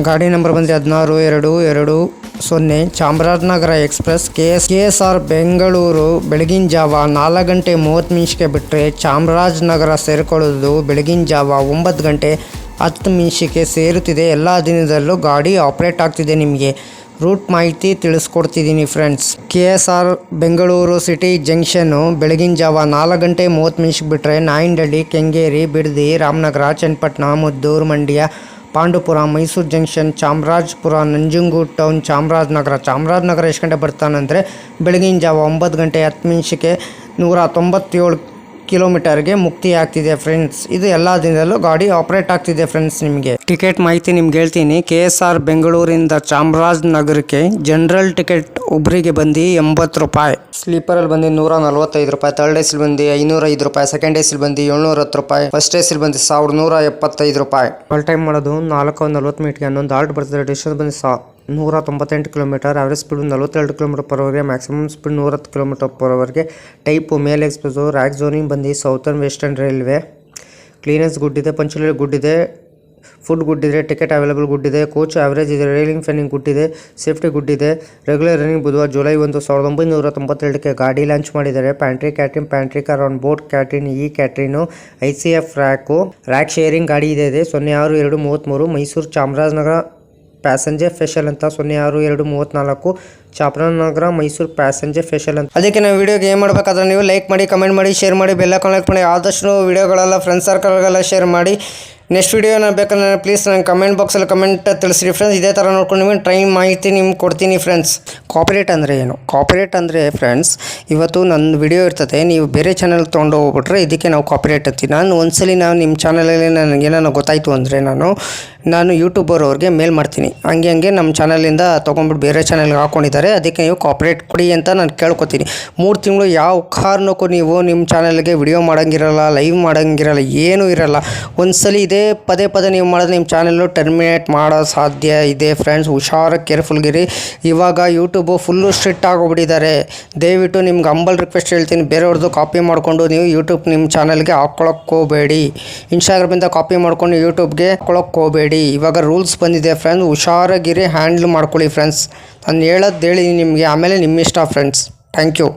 ಗಾಡಿ ನಂಬರ್ ಬಂದು 16-2-2-0 Chamarajanagar express KSR Bengaluru ಬೆಳಗಿನ ಜಾವ 4 ಗಂಟೆ 30 ನಿಮಿಷಕ್ಕೆ ಬಿಟ್ಟರೆ ಚಾಮರಾಜನಗರ ಸೇರಿಕೊಳ್ಳೋದು ಬೆಳಗಿನ ಜಾವ 9 ಗಂಟೆ 10 ನಿಮಿಷಕ್ಕೆ ಸೇರುತ್ತಿದೆ. ಎಲ್ಲ ದಿನದಲ್ಲೂ ಗಾಡಿ ಆಪ್ರೇಟ್ ಆಗ್ತಿದೆ. ನಿಮಗೆ ರೂಟ್ ಮಾಹಿತಿ ತಿಳಿಸ್ಕೊಡ್ತಿದ್ದೀನಿ ಫ್ರೆಂಡ್ಸ್. KSR ಬೆಂಗಳೂರು ಸಿಟಿ ಜಂಕ್ಷನ್ನು ಬೆಳಗಿನ ಜಾವ 4 ಗಂಟೆ 30 ನಿಮಿಷಕ್ಕೆ ಬಿಟ್ಟರೆ ನಾಯಂಡಹಳ್ಳಿ, ಕೆಂಗೇರಿ, ಬಿಡದಿ, ರಾಮನಗರ, ಚನ್ನಪಟ್ಟಣ, ಮುದ್ದೂರು, ಮಂಡ್ಯ, ಪಾಂಡುಪುರ, ಮೈಸೂರು ಜಂಕ್ಷನ್, ಚಾಮರಾಜಪುರ, ನಂಜನಗೂಡು ಟೌನ್, ಚಾಮರಾಜನಗರ ಎಷ್ಟು ಗಂಟೆ ಬರ್ತಾನಂದರೆ ಬೆಳಗಿನ ಜಾವ 9 ಗಂಟೆ 10 ನಿಮಿಷಕ್ಕೆ 197 ಕಿಲೋಮೀಟರ್ಗೆ ಮುಕ್ತಿ ಆಗ್ತಿದೆ ಫ್ರೆಂಡ್ಸ್. ಇದು ಎಲ್ಲ ದಿನದಲ್ಲೂ ಗಾಡಿ ಆಪ್ರೇಟ್ ಆಗ್ತಿದೆ ಫ್ರೆಂಡ್ಸ್. ನಿಮಗೆ ಟಿಕೆಟ್ ಮಾಹಿತಿ ನಿಮ್ಗೆ ಹೇಳ್ತೀನಿ. KSR ಬೆಂಗಳೂರಿಂದ ಚಾಮರಾಜನಗರಕ್ಕೆ ಜನರಲ್ ಟಿಕೆಟ್ ಒಬ್ಬರಿಗೆ ಬಂದು 80 ರೂಪಾಯಿ, ಸ್ಲೀಪರಲ್ಲಿ ಬಂದು 145 ರೂಪಾಯಿ, ಥರ್ಡ್ ಎಸಿಲ್ ಬಂದು 505 ರೂಪಾಯಿ, ಸೆಕೆಂಡ್ ಎಸಿಲ್ ಬಂದು 710 ರೂಪಾಯಿ, ಫಸ್ಟ್ ಎಸಿಲ್ ಬಂದು 1175 ರೂಪಾಯಿ. ಆಲ್ ಟೈಮ್ ಮಾಡೋದು 4:40 ಮಿನಿಟ್ಗೆ 11 ಆಲ್ಟ್ ಬರ್ತದೆ. ಡಿಸ್ಟೆನ್ಸ್ ಬಂದು 198 kilometre, average speed 42 kilometre per ಅವರ್ಗೆ, ಮ್ಯಾಕ್ಸಿಮಮ್ ಸ್ಪೀಡ್ 110 ಕಿಲೋಮೀಟರ್ ಪರ್ ಅವರ್ಗೆ. Type mail express, rack zoning ಬಂದು southern western railway. Cleanness good ಇದೆ, ಪಂಚುಯಲ್ ಗುಡ್ ಇದೆ, ಫುಡ್ ಗುಡ್ ಇದೆ, ಟಿಕೆಟ್ ಅವೈಲೇಬಲ್ ಗುಡ್ ಇದೆ, ಕೋಚ್ ಆವರೇಜ್ ಇದೆ, ರೈಲಿಂಗ್ ಫ್ಯಾನಿಂಗ್ ಗುಡ್ ಇದೆ, safety good ಇದೆ. ರೆಗ್ಯುಲರ್ ರನ್ನಿಂಗ್ ಬುಧವಾರ ಜುಲೈ 1, 1992ಕ್ಕೆ ಗಾಡಿ ಲಾಂಚ್ ಮಾಡಿದ್ದಾರೆ. Pantry catering, pantry car on board catering, ಈ ಕ್ಯಾಟ್ರಿನು, ICF ರ್ಯಾಕ್ ಶೇರಿಂಗ್ ಗಾಡಿ ಇದೆ. 06-2-33 ಮೈಸೂರು ಚಾಮರಾಜನಗರ ಪ್ಯಾಸೆಂಜರ್ ಸ್ಪೆಷಲ್ ಅಂತ, 06-2-34 ಚಾಮರಾಜನಗರ ಮೈಸೂರು ಪ್ಯಾಸೆಂಜರ್ ಸ್ಪೆಷಲ್ ಅಂತ. ಅದಕ್ಕೆ ನಾವು ವಿಡಿಯೋಗೆ ಏನು ಮಾಡಬೇಕಾದ್ರೆ ನೀವು ಲೈಕ್ ಮಾಡಿ, ಕಮೆಂಟ್ ಮಾಡಿ, ಶೇರ್ ಮಾಡಿ, ಬೆಲ್ ಕನೆಕ್ಟ್ ಮಾಡಿ. ಆದಷ್ಟು ವಿಡಿಯೋಗಳೆಲ್ಲ ಫ್ರೆಂಡ್ಸ್ ಸರ್ಕಲ್ಗೆಲ್ಲ ಶೇರ್ ಮಾಡಿ. ನೆಕ್ಸ್ಟ್ ವಿಡಿಯೋನ ಬೇಕಂದ್ರೆ ಪ್ಲೀಸ್ ನನಗೆ ಕಮೆಂಟ್ ಬಾಕ್ಸಲ್ಲಿ ಕಮೆಂಟ್ ತಿಳಿಸ್ರಿ ಫ್ರೆಂಡ್ಸ್. ಇದೇ ಥರ ನೋಡ್ಕೊಂಡು ನಿಮಗೆ ಟ್ರೈನ್ ಮಾಹಿತಿ ನಿಮ್ಗೆ ಕೊಡ್ತೀನಿ ಫ್ರೆಂಡ್ಸ್. ಕಾಪಿರೇಟ್ ಅಂದರೆ ಏನು? ಕಾಪಿರೇಟ್ ಅಂದರೆ ಫ್ರೆಂಡ್ಸ್, ಇವತ್ತು ನನ್ನ ವಿಡಿಯೋ ಇರ್ತದೆ, ನೀವು ಬೇರೆ ಚಾನಲ್ ತೊಗೊಂಡು ಹೋಗ್ಬಿಟ್ರೆ ಇದಕ್ಕೆ ನಾವು ಕಾಪಿರೇಟ್ ಅಂತೀವಿ. ನಾನು ಒಂದ್ಸಲಿ ನಿಮ್ಮ ಚಾನಲಲ್ಲಿ ನನಗೆ ಏನಾರು ಗೊತ್ತಾಯಿತು ಅಂದರೆ ನಾನು ಯೂಟ್ಯೂಬರ್ ಅವ್ರಿಗೆ ಮೇಲ್ ಮಾಡ್ತೀನಿ. ಹಂಗೆ ನಮ್ಮ ಚಾನಲಿಂದ ತೊಗೊಂಡ್ಬಿಟ್ಟು ಬೇರೆ ಚಾನಲ್ಗೆ ಹಾಕ್ಕೊಂಡಿದ್ದಾರೆ, ಅದಕ್ಕೆ ನೀವು ಕಾಪಿರೇಟ್ ಕೊಡಿ ಅಂತ ನಾನು ಕೇಳ್ಕೊತೀನಿ. 3 ತಿಂಗಳು ಯಾವ ಕಾರಣಕ್ಕೂ ನೀವು ನಿಮ್ಮ ಚಾನಲ್ಗೆ ವಿಡಿಯೋ ಮಾಡೋಂಗಿರಲ್ಲ, ಲೈವ್ ಮಾಡೋಂಗಿರಲ್ಲ, ಏನೂ ಇರಲ್ಲ. ಒಂದ್ಸಲಿ ಇದೇ ಪದೇ ನೀವು ಮಾಡಿದ್ರೆ ನಿಮ್ಮ ಚಾನಲ್ಲು ಟರ್ಮಿನೇಟ್ ಮಾಡೋ ಸಾಧ್ಯ ಇದೆ ಫ್ರೆಂಡ್ಸ್. ಹುಷಾರಾಗಿ ಕೇರ್ಫುಲ್ಗಿರಿ. ಇವಾಗ ಯೂಟ್ಯೂಬು ಫುಲ್ಲು ಸ್ಟ್ರಿಕ್ಟ್ ಆಗೋಗ್ಬಿಟ್ಟಿದ್ದಾರೆ. ದಯವಿಟ್ಟು ನಿಮ್ಗೆ ಹಂಬಲ್ ರಿಕ್ವೆಸ್ಟ್ ಹೇಳ್ತೀನಿ, ಬೇರೆಯವ್ರದ್ದು ಕಾಪಿ ಮಾಡಿಕೊಂಡು ನೀವು ಯೂಟ್ಯೂಬ್ ನಿಮ್ಮ ಚಾನಲ್ಗೆ ಹಾಕ್ಕೊಳಕ್ಕೆ ಹೋಗಬೇಡಿ. ಇನ್ಸ್ಟಾಗ್ರಾಮಿಂದ ಕಾಪಿ ಮಾಡ್ಕೊಂಡು ಯೂಟ್ಯೂಬ್ಗೆ ಹಾಕ್ಕೊಳಕ್ಕೆ ಹೋಗಬೇಡಿ. ಇವಾಗ ರೂಲ್ಸ್ ಬಂದಿದೆ ಫ್ರೆಂಡ್ಸ್, ಹುಷಾರಾಗಿರಿ, ಹ್ಯಾಂಡ್ಲ್ ಮಾಡ್ಕೊಳ್ಳಿ ಫ್ರೆಂಡ್ಸ್. ನಾನು ಹೇಳೋದು ಹೇಳಿ ನಿಮಗೆ, ಆಮೇಲೆ ನಿಮ್ಮ ಇಷ್ಟ ಫ್ರೆಂಡ್ಸ್. Thank you.